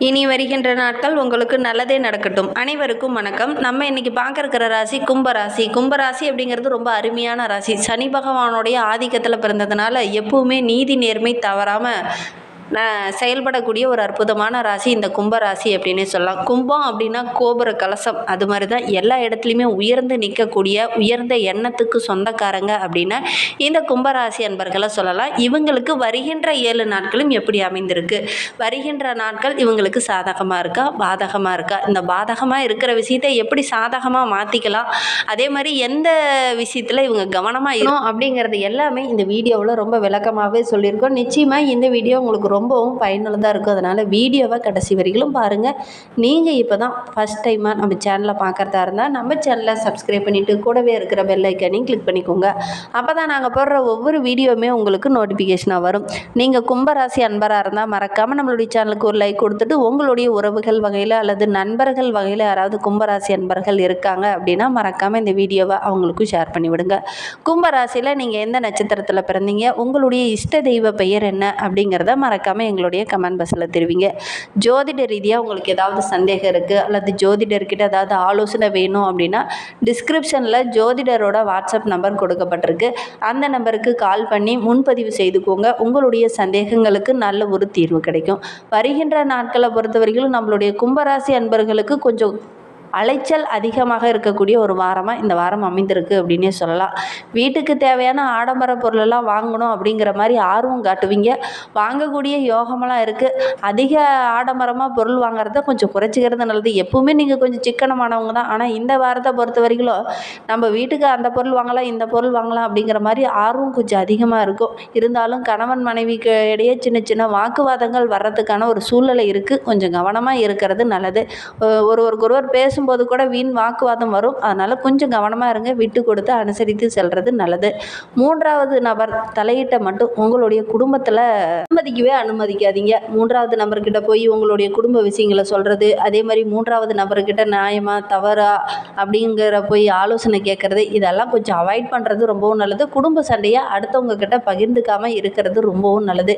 இனி வருகின்ற நாட்கள் உங்களுக்கு நல்லதே நடக்கட்டும். அனைவருக்கும் வணக்கம். நம்ம இன்னைக்கு பார்க்க இருக்கிற ராசி கும்பராசி. கும்பராசி அப்படிங்கிறது ரொம்ப அருமையான ராசி. சனி பகவானுடைய ஆதிக்கத்தில் பிறந்ததுனால எப்பவுமே நீதி நேர்மை தவறாமல் செயல்படக்கூடிய ஒரு அற்புதமான ராசி இந்த கும்பராசி அப்படின்னே சொல்லலாம். கும்பம் அப்படின்னா கோபுர கலசம், அது மாதிரி தான் எல்லா இடத்துலையுமே உயர்ந்து நிற்கக்கூடிய உயர்ந்த எண்ணத்துக்கு சொந்தக்காரங்க அப்படின்னா இந்த கும்பராசி அன்பர்களை சொல்லலாம். இவங்களுக்கு வருகின்ற 7 நாட்களும் எப்படி அமைந்திருக்கு, வருகின்ற நாட்கள் இவங்களுக்கு சாதகமாக இருக்கா பாதகமாக இருக்கா, இந்த பாதகமாக இருக்கிற விஷயத்தை எப்படி சாதகமாக மாற்றிக்கலாம், அதே மாதிரி எந்த விஷயத்தில் இவங்க கவனமாக இருக்கணும் அப்படிங்கிறது எல்லாமே இந்த வீடியோவில் ரொம்ப விளக்கமாகவே சொல்லியிருக்கோம். நிச்சயமாக இந்த வீடியோ உங்களுக்கு ரொம்பவும் பயனுள்ளதாக இருக்கும். அதனால் வீடியோவை கடைசி வரைக்கும் பாருங்கள். நீங்கள் இப்போ தான் ஃபஸ்ட் டைமாக நம்ம சேனலை பார்க்குறதா இருந்தால் நம்ம சேனலை சப்ஸ்கிரைப் பண்ணிவிட்டு கூடவே இருக்கிற பெல் ஐக்கானையும் கிளிக் பண்ணிக்கோங்க. அப்போ தான் நாங்கள் போடுற ஒவ்வொரு வீடியோவுமே உங்களுக்கு நோட்டிஃபிகேஷனாக வரும். நீங்கள் கும்பராசி அன்பராக இருந்தால் மறக்காமல் நம்மளுடைய சேனலுக்கு ஒரு லைக் கொடுத்துட்டு உங்களுடைய உறவுகள் வகையில் அல்லது நண்பர்கள் வகையில் யாராவது கும்பராசி அன்பர்கள் இருக்காங்க அப்படின்னா மறக்காமல் இந்த வீடியோவை அவங்களுக்கும் ஷேர் பண்ணிவிடுங்க. கும்பராசியில் நீங்கள் எந்த நட்சத்திரத்தில் பிறந்தீங்க, உங்களுடைய இஷ்ட தெய்வ பெயர் என்ன அப்படிங்கிறத மறக்காமல் எங்களுடைய கமெண்ட் பாக்ஸில் தெரிவிங்க. ஜோதிட ரீதியாக உங்களுக்கு ஏதாவது சந்தேகம் இருக்குது அல்லது ஜோதிடர்கிட்ட ஏதாவது ஆலோசனை வேணும் அப்படின்னா டிஸ்கிரிப்ஷனில் ஜோதிடரோட வாட்ஸ்அப் நம்பர் கொடுக்கப்பட்டிருக்கு. அந்த நம்பருக்கு கால் பண்ணி முன்பதிவு செய்துக்கோங்க. உங்களுடைய சந்தேகங்களுக்கு நல்ல ஒரு தீர்வு கிடைக்கும். வருகின்ற நாட்களை பொறுத்தவரைக்கும் நம்மளுடைய கும்பராசி அன்பர்களுக்கு கொஞ்சம் அலைச்சல் அதிகமாக இருக்கக்கூடிய ஒரு வாரமாக இந்த வாரம் அமைந்திருக்கு அப்படின்னே சொல்லலாம். வீட்டுக்கு தேவையான ஆடம்பர பொருளெல்லாம் வாங்கணும் அப்படிங்கிற மாதிரி ஆர்வம் காட்டுவீங்க. வாங்கக்கூடிய யோகமெல்லாம் இருக்குது. அதிக ஆடம்பரமாக பொருள் வாங்குறத கொஞ்சம் குறைச்சிக்கிறது நல்லது. எப்பவுமே நீங்கள் கொஞ்சம் சிக்கனமானவங்க தான். ஆனால் இந்த வாரத்தை பொறுத்த வரைக்கும் நம்ம வீட்டுக்கு அந்த பொருள் வாங்கலாம் இந்த பொருள் வாங்கலாம் அப்படிங்கிற மாதிரி ஆர்வம் கொஞ்சம் அதிகமாக இருக்கும். இருந்தாலும் கணவன் மனைவிக்கு இடையே சின்ன சின்ன வாக்குவாதங்கள் வர்றதுக்கான ஒரு சூழ்நிலை இருக்குது. கொஞ்சம் கவனமாக இருக்கிறது நல்லது. ஒருவருக்கொருவர் பேசும்போது கூட வீண் வாக்குவாதம் வரும். அதனால் கொஞ்சம் கவனமாக இருங்க. விட்டு கொடுத்து அனுசரித்து செல்வது நல்லது. 3வது நபர் தலையிட்ட மட்டும் உங்களுடைய குடும்பத்தில் அனுமதிக்காதீங்க. 3வது நபர்கிட்ட போய் உங்களுடைய குடும்ப விஷயங்களை சொல்கிறது, அதே மாதிரி 3வது நபர்கிட்ட நியாயமா தவறா அப்படிங்கிற போய் ஆலோசனை கேட்கறது, இதெல்லாம் கொஞ்சம் அவாய்ட் பண்ணுறது ரொம்பவும் நல்லது. குடும்ப சண்டையை அடுத்தவங்க கிட்ட பகிர்ந்துக்காமல் இருக்கிறது ரொம்பவும் நல்லது.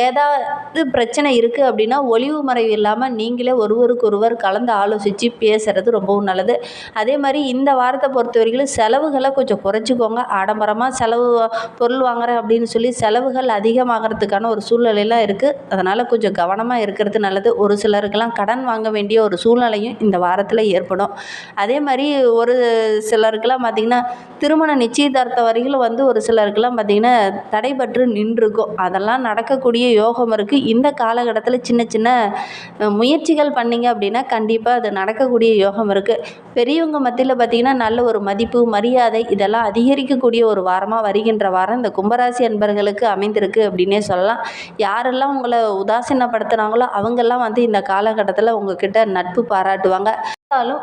ஏதாவது பிரச்சனை இருக்குது அப்படின்னா ஒளிவு மறைவு இல்லாமல் நீங்களே ஒருவருக்கொருவர் கலந்து ஆலோசித்து பேசுறது ரொம்பவும் நல்லது. அதே மாதிரி இந்த வாரத்தை பொறுத்த வரைக்கும் செலவுகளை கொஞ்சம் குறைச்சிக்கோங்க. ஆடம்பரமாக செலவு பொருள் வாங்குறேன் அப்படின்னு சொல்லி செலவுகள் அதிகமாகிறதுக்கான ஒரு சூழ்நிலையெல்லாம் இருக்குது. அதனால் கொஞ்சம் கவனமாக இருக்கிறது நல்லது. ஒரு சிலருக்கெல்லாம் கடன் வாங்க வேண்டிய ஒரு சூழ்நிலையும் இந்த வாரத்தில் ஏற்படும். அதே மாதிரி ஒரு சிலருக்கெல்லாம் பார்த்திங்கன்னா திருமண நிச்சயதார்த்த வரைக்கும் ஒரு சிலருக்கெல்லாம் பார்த்திங்கன்னா தடைபட்டு நின்றுருக்கும். அதெல்லாம் நடக்கக்கூடிய யோகம் இருக்குது. இந்த காலகட்டத்தில் சின்ன சின்ன முயற்சிகள் பண்ணிங்க அப்படின்னா கண்டிப்பாக அது நடக்கக்கூடிய யோகம் இருக்குது. பெரியவங்க மத்தியில் பார்த்திங்கன்னா நல்ல ஒரு மதிப்பு மரியாதை இதெல்லாம் அதிகரிக்கக்கூடிய ஒரு வாரமாக வருகின்ற வாரம் இந்த கும்பராசி அன்பர்களுக்கு அமைந்திருக்கு அப்படின்னே சொல்லலாம். யாரெல்லாம் உங்களை உதாசீனப்படுத்துகிறாங்களோ அவங்கெல்லாம் இந்த காலகட்டத்தில் உங்ககிட்ட நட்பு பாராட்டுவாங்க.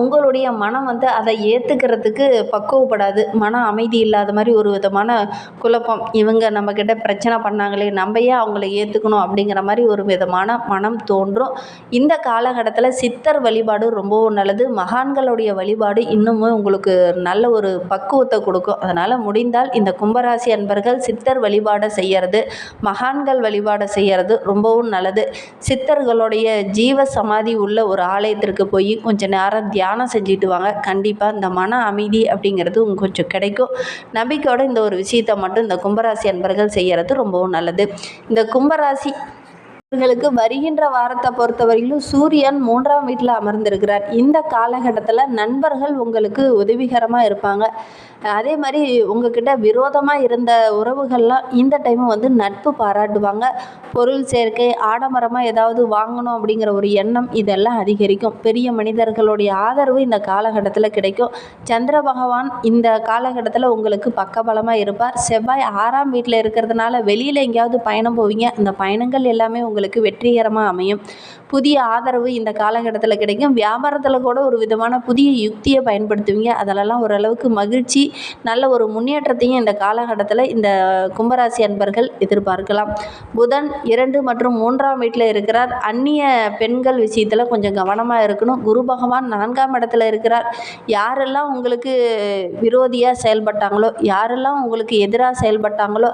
உங்களுடைய மனம் அதை ஏற்றுக்கிறதுக்கு பக்குவப்படாது. மன அமைதி இல்லாத மாதிரி ஒரு விதமான குழப்பம். இவங்க நம்மக்கிட்ட பிரச்சனை பண்ணாங்களே, நம்ம ஏன் அவங்கள ஏற்றுக்கணும் அப்படிங்கிற மாதிரி ஒரு விதமான மனம் தோன்றும். இந்த காலகட்டத்தில் சித்தர் வழிபாடு ரொம்பவும் நல்லது. மகான்களுடைய வழிபாடு இன்னமும் உங்களுக்கு நல்ல ஒரு பக்குவத்தை கொடுக்கும். அதனால் முடிந்தால் இந்த கும்பராசி அன்பர்கள் சித்தர் வழிபாடை செய்கிறது, மகான்கள் வழிபாடை செய்கிறது ரொம்பவும் நல்லது. சித்தர்களுடைய ஜீவ சமாதி உள்ள ஒரு ஆலயத்திற்கு போய் கொஞ்சம் நேரம் தியானம் செஞ்சுட்டு வாங்க. கண்டிப்பாக இந்த மன அமைதி அப்படிங்கிறது உங்களுக்கு கொஞ்சம் கிடைக்கும். நம்பிக்கையோட இந்த ஒரு விஷயத்தை மட்டும் இந்த கும்பராசி அன்பர்கள் செய்கிறது ரொம்பவும் நல்லது. இந்த கும்பராசி இவர்களுக்கு வருகின்ற வாரத்தை பொறுத்தவரையிலும் சூரியன் 3ஆம் வீட்டில் அமர்ந்திருக்கிறார். இந்த காலகட்டத்தில் நண்பர்கள் உங்களுக்கு உதவிகரமாக இருப்பாங்க. அதே மாதிரி உங்ககிட்ட விரோதமாக இருந்த உறவுகள்லாம் இந்த டைம் நட்பு பாராட்டுவாங்க. பொருள் சேர்க்கை ஆடம்பரமாக ஏதாவது வாங்கணும் அப்படிங்கிற ஒரு எண்ணம் இதெல்லாம் அதிகரிக்கும். பெரிய மனிதர்களுடைய ஆதரவு இந்த காலகட்டத்தில் கிடைக்கும். சந்திர பகவான் இந்த காலகட்டத்தில் உங்களுக்கு பக்கபலமாக இருப்பார். செவ்வாய் 6ஆம் வீட்டில் இருக்கிறதுனால வெளியில் எங்கேயாவது பயணம் போவீங்க. அந்த பயணங்கள் எல்லாமே உங்களுக்கு வெற்றிகரமாக அமையும். புதிய ஆதரவு இந்த காலகட்டத்தில் கிடைக்கும். வியாபாரத்தில் கூட ஒரு விதமான புதிய யுக்தியை பயன்படுத்துவீங்க. அதிலெல்லாம் ஓரளவுக்கு மகிழ்ச்சி நல்ல ஒரு முன்னேற்றத்தையும் இந்த காலகட்டத்தில் இந்த கும்பராசி அன்பர்கள் எதிர்பார்க்கலாம். புதன் 2 மற்றும் 3ஆம் வீட்டில் இருக்கிறார். அந்நிய பெண்கள் விஷயத்தில் கொஞ்சம் கவனமாக இருக்கணும். குரு பகவான் 4ஆம் இடத்துல இருக்கிறார். யாரெல்லாம் உங்களுக்கு விரோதியாக செயல்பட்டாங்களோ, யாரெல்லாம் உங்களுக்கு எதிராக செயல்பட்டாங்களோ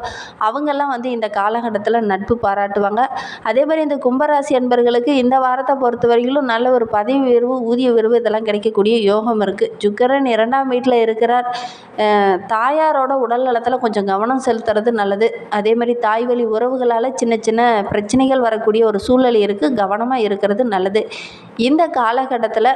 அவங்கெல்லாம் இந்த காலகட்டத்தில் நட்பு பாராட்டுவாங்க. அதே அதே மாதிரி இந்த கும்பராசி அன்பர்களுக்கு இந்த வாரத்தை பொறுத்த வரைக்கும் நல்ல ஒரு பதவி உயர்வு, ஊதிய உயர்வு இதெல்லாம் கிடைக்கக்கூடிய யோகம் இருக்குது. சுக்கிரன் 2ஆம் வீட்டில் இருக்கிறார். தாயாரோட உடல் நலத்தில் கொஞ்சம் கவனம் செலுத்துறது நல்லது. அதே மாதிரி தாய் வழி உறவுகளால் சின்ன சின்ன பிரச்சனைகள் வரக்கூடிய ஒரு சூழ்நிலை இருக்குது. கவனமாக இருக்கிறது நல்லது. இந்த காலகட்டத்தில்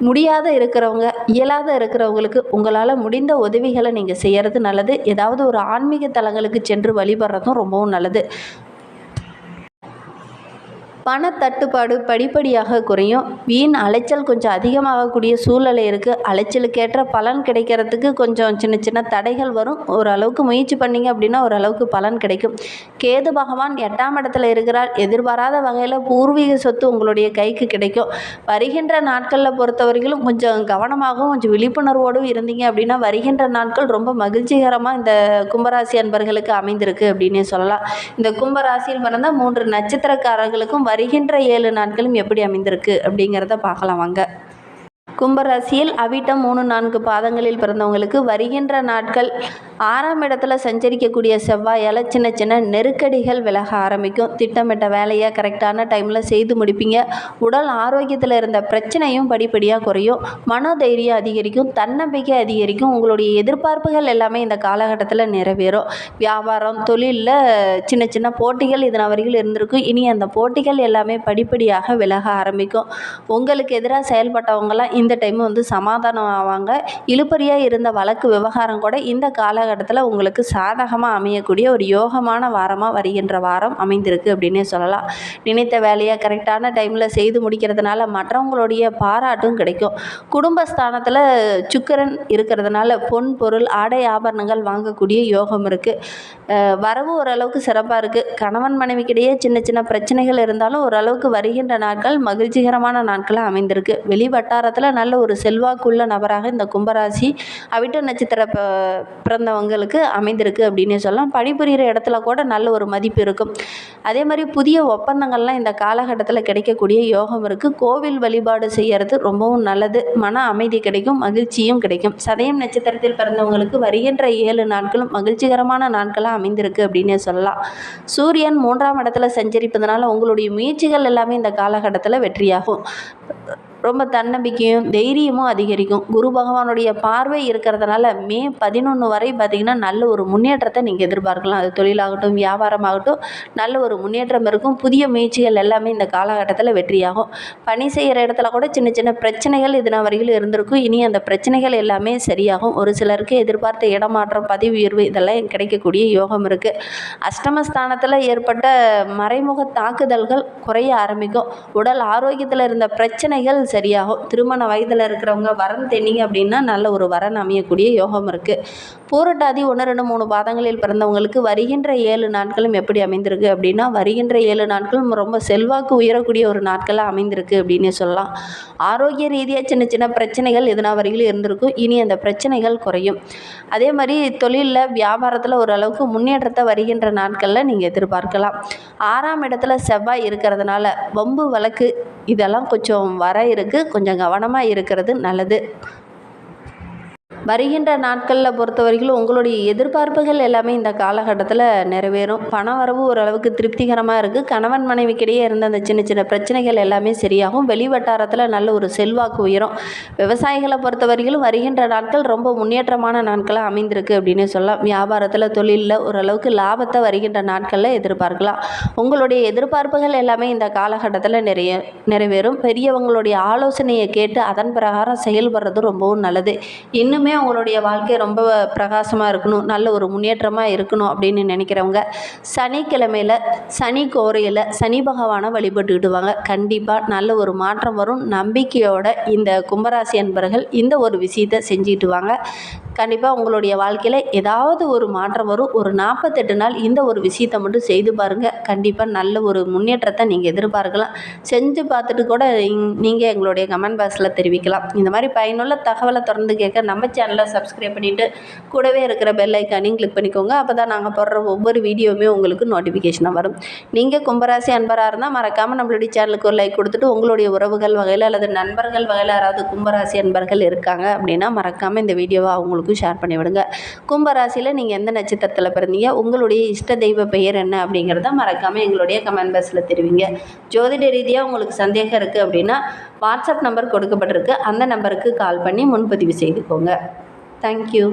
முடியாத இருக்கிறவங்க, இயலாத இருக்கிறவங்களுக்கு உங்களால் முடிந்த உதவிகளை நீங்கள் செய்கிறது நல்லது. ஏதாவது ஒரு ஆன்மீக தலங்களுக்கு சென்று வழிபடுறதும் ரொம்பவும் நல்லது. பணத்தட்டுப்பாடு படிப்படியாக குறையும். வீண் அலைச்சல் கொஞ்சம் அதிகமாகக்கூடிய சூழ்நிலை இருக்குது. அலைச்சலுக்கேற்ற பலன் கிடைக்கிறதுக்கு கொஞ்சம் சின்ன சின்ன தடைகள் வரும். ஓரளவுக்கு முயற்சி பண்ணிங்க அப்படின்னா ஓரளவுக்கு பலன் கிடைக்கும். கேது பகவான் 8ஆம் இடத்துல இருக்கிறார். எதிர்பாராத வகையில் பூர்வீக சொத்து உங்களுடைய கைக்கு கிடைக்கும். வருகின்ற நாட்களில் பொறுத்தவரையிலும் கொஞ்சம் கவனமாகவும் கொஞ்சம் விழிப்புணர்வோடும் இருந்தீங்க அப்படின்னா வருகின்ற நாட்கள் ரொம்ப மகிழ்ச்சிகரமாக இந்த கும்பராசி அன்பர்களுக்கு அமைந்திருக்கு அப்படின்னே சொல்லலாம். இந்த கும்பராசியில் பிறந்த 3 நட்சத்திரக்காரர்களுக்கும் வருகின்ற 7 நாட்களும் எப்படி அமைந்திருக்கு அப்படிங்கிறத பார்க்கலாம் வாங்க. கும்பராசியில் அவிட்டம் 3-4 பாதங்களில் பிறந்தவங்களுக்கு வருகின்ற நாட்கள் 6ஆம் இடத்துல சஞ்சரிக்கக்கூடிய செவ்வாயால் சின்ன சின்ன நெருக்கடிகள் விலக ஆரம்பிக்கும். திட்டமிட்ட வேலையை கரெக்டான டைமில் செய்து முடிப்பீங்க. உடல் ஆரோக்கியத்தில் இருந்த பிரச்சனையும் படிப்படியாக குறையும். மனோதைரியம் அதிகரிக்கும். தன்னம்பிக்கை அதிகரிக்கும். உங்களுடைய எதிர்பார்ப்புகள் எல்லாமே இந்த காலகட்டத்தில் நிறைவேறும். வியாபாரம், தொழிலில் சின்ன சின்ன போட்டிகள் இதனால் வரைக்கும் இருந்திருக்கும். இனி அந்த போட்டிகள் எல்லாமே படிப்படியாக விலக ஆரம்பிக்கும். உங்களுக்கு எதிராக செயல்பட்டவங்களாம் இந்த டைம் சமாதானம் ஆவாங்க. இழுபறியாக இருந்த வழக்கு விவகாரம் கூட இந்த காலகட்டத்தில் உங்களுக்கு சாதகமாக அமையக்கூடிய ஒரு யோகமான வாரமாக வருகின்ற வாரம் அமைந்திருக்கு அப்படின்னே சொல்லலாம். நினைத்த வேலையை கரெக்டான டைமில் செய்து முடிக்கிறதுனால மற்றவங்களுடைய பாராட்டும் கிடைக்கும். குடும்பஸ்தானத்தில் சுக்கிரன் இருக்கிறதுனால பொன் பொருள் ஆடை ஆபரணங்கள் வாங்கக்கூடிய யோகம் இருக்குது. வரவு ஓரளவுக்கு சிறப்பாக இருக்குது. கணவன் மனைவிக்கிடையே சின்ன சின்ன பிரச்சனைகள் இருந்தாலும் ஓரளவுக்கு வருகின்ற நாட்கள் மகிழ்ச்சிகரமான நாட்களாக அமைந்திருக்கு. வெளி வட்டாரத்தில் நல்ல ஒரு செல்வாக்குள்ள நபராக இந்த கும்பராசி அவிட்ட நட்சத்திர பிறந்தவங்களுக்கு அமைந்திருக்கு அப்படின்னு சொல்லலாம். பணிபுரிகிற இடத்துல கூட நல்ல ஒரு மதிப்பு இருக்கும். அதே மாதிரி புதிய ஒப்பந்தங்கள்லாம் இந்த காலகட்டத்தில் கிடைக்கக்கூடிய யோகம் இருக்குது. கோவில் வழிபாடு செய்கிறது ரொம்பவும் நல்லது. மன அமைதி கிடைக்கும். மகிழ்ச்சியும் கிடைக்கும். சதயம் நட்சத்திரத்தில் பிறந்தவங்களுக்கு வருகின்ற 7 நாட்களும் மகிழ்ச்சிகரமான நாட்களாக அமைந்திருக்கு அப்படின்னே சொல்லலாம். சூரியன் 3ஆம் இடத்துல சஞ்சரிப்பதனால உங்களுடைய முயற்சிகள் எல்லாமே இந்த காலகட்டத்தில் வெற்றியாகும். ரொம்ப தன்னம்பிக்கையும் தைரியமும் அதிகரிக்கும். குரு பகவானுடைய பார்வை இருக்கிறதுனால மே 11 வரை பார்த்திங்கன்னா நல்ல ஒரு முன்னேற்றத்தை நீங்கள் எதிர்பார்க்கலாம். அது தொழிலாகட்டும், வியாபாரமாகட்டும் நல்ல ஒரு முன்னேற்றம் இருக்கும். புதிய முயற்சிகள் எல்லாமே இந்த காலகட்டத்தில் வெற்றியாகும். பணி செய்கிற இடத்துல கூட சின்ன சின்ன பிரச்சனைகள் இதனால் வரையில் இருந்திருக்கும். இனி அந்த பிரச்சனைகள் எல்லாமே சரியாகும். ஒரு சிலருக்கு எதிர்பார்த்த இடமாற்றம், பதவி உயர்வு இதெல்லாம் கிடைக்கக்கூடிய யோகம் இருக்குது. அஷ்டமஸ்தானத்தில் ஏற்பட்ட மறைமுக தாக்குதல்கள் குறைய ஆரம்பிக்கும். உடல் ஆரோக்கியத்தில் இருந்த பிரச்சனைகள் சரியாகும். திருமண வயதில் இருக்கிறவங்க வரன் தேடிங்க அப்படின்னா நல்ல ஒரு வரன் அமையக்கூடிய யோகம் இருக்குது. பூரட்டாதி 1, 2, 3 பாதங்களில் பிறந்தவங்களுக்கு வருகின்ற 7 நாட்களும் எப்படி அமைந்திருக்கு அப்படின்னா வருகின்ற 7 நாட்களும் ரொம்ப செல்வாக்கு உயரக்கூடிய ஒரு நாட்களாக அமைந்திருக்கு அப்படின்னே சொல்லலாம். ஆரோக்கிய ரீதியாக சின்ன சின்ன பிரச்சனைகள் இதனால் வரையிலும் இருந்திருக்கும். இனி அந்த பிரச்சனைகள் குறையும். அதே மாதிரி தொழிலில், வியாபாரத்தில் ஓரளவுக்கு முன்னேற்றத்தை வருகின்ற நாட்களில் நீங்கள் எதிர்பார்க்கலாம். 6ஆம் இடத்துல செவ்வாய் இருக்கிறதுனால வம்பு வழக்கு இதெல்லாம் கொஞ்சம் வர இருக்குது. கொஞ்சம் கவனமாக இருக்கிறது நல்லது. வருகின்ற நாட்களில் பொறுத்த வரைக்கும் உங்களுடைய எதிர்பார்ப்புகள் எல்லாமே இந்த காலகட்டத்தில் நிறைவேறும். பண வரவு ஓரளவுக்கு திருப்திகரமாக இருக்குது. கணவன் மனைவிக்கிடையே இருந்த அந்த சின்ன சின்ன பிரச்சனைகள் எல்லாமே சரியாகும். வெளி வட்டாரத்தில் நல்ல ஒரு செல்வாக்கு உயரும். விவசாயிகளை பொறுத்த வரைக்கும் வருகின்ற நாட்கள் ரொம்ப முன்னேற்றமான நாட்களாக அமைந்திருக்கு அப்படின்னு சொல்லலாம். வியாபாரத்தில், தொழிலில் ஓரளவுக்கு லாபத்தை வருகின்ற நாட்களில் எதிர்பார்க்கலாம். உங்களுடைய எதிர்பார்ப்புகள் எல்லாமே இந்த காலகட்டத்தில் நிறைவேறும். பெரியவங்களுடைய ஆலோசனையை கேட்டு அதன் பிரகாரம் செயல்படுறது ரொம்பவும் நல்லது. இன்னுமே உங்களுடைய வாழ்க்கை ரொம்ப பிரகாசமாக இருக்கணும், நல்ல ஒரு முன்னேற்றமாக இருக்கணும் அப்படின்னு நினைக்கிறவங்க சனிக்கிழமையில் சனி கோரையில் சனி பகவானை வழிபட்டுக்கிட்டுவாங்க. கண்டிப்பாக நல்ல ஒரு மாற்றம் வரும். நம்பிக்கையோட இந்த கும்பராசி அன்பர்கள் இந்த ஒரு விஷயத்தை செஞ்சுக்கிட்டு வாங்க. கண்டிப்பாக உங்களுடைய வாழ்க்கையில் ஏதாவது ஒரு மாற்றம் வரும். ஒரு 48 நாள் இந்த ஒரு விஷயத்தை மட்டும் செய்து பாருங்கள். கண்டிப்பாக நல்ல ஒரு முன்னேற்றத்தை நீங்கள் எதிர்பார்க்கலாம். செஞ்சு பார்த்துட்டு கூட நீங்கள் எங்களுடைய கமெண்ட் பாக்ஸில் தெரிவிக்கலாம். இந்த மாதிரி பயனுள்ள தகவலை தொடர்ந்து கேட்க நம்ம சேனலை சப்ஸ்கிரைப் பண்ணிவிட்டு கூடவே இருக்கிற பெல் ஐக்கானையும் கிளிக் பண்ணிக்கோங்க. அப்போ தான் நாங்கள் போடுற ஒவ்வொரு வீடியோவுமே உங்களுக்கு நோட்டிஃபிகேஷனாக வரும். நீங்கள் கும்பராசி அன்பராக இருந்தால் மறக்காமல் நம்மளுடைய சேனலுக்கு ஒரு லைக் கொடுத்துட்டு உங்களுடைய உறவுகள் வகையில் அல்லது நண்பர்கள் வகையில் யாராவது கும்பராசி அன்பர்கள் இருக்காங்க அப்படின்னா மறக்காமல் இந்த வீடியோவை அவங்களுக்கு மற்றவங்களுக்கும் ஷேர் பண்ணிவிடுங்க. கும்பராசியில் நீங்கள் எந்த நட்சத்திரத்தில் பிறந்தீங்க, உங்களுடைய இஷ்ட தெய்வ பெயர் என்ன அப்படிங்கிறத மறக்காமல் எங்களுடைய கமெண்ட் பாக்ஸில் தெரிவிங்க. ஜோதிட ரீதியாக உங்களுக்கு சந்தேகம் இருக்குது அப்படின்னா வாட்ஸ்அப் நம்பர் கொடுக்கப்பட்டிருக்கு, அந்த நம்பருக்கு கால் பண்ணி முன்பதிவு செய்துக்கோங்க. தேங்க்யூ.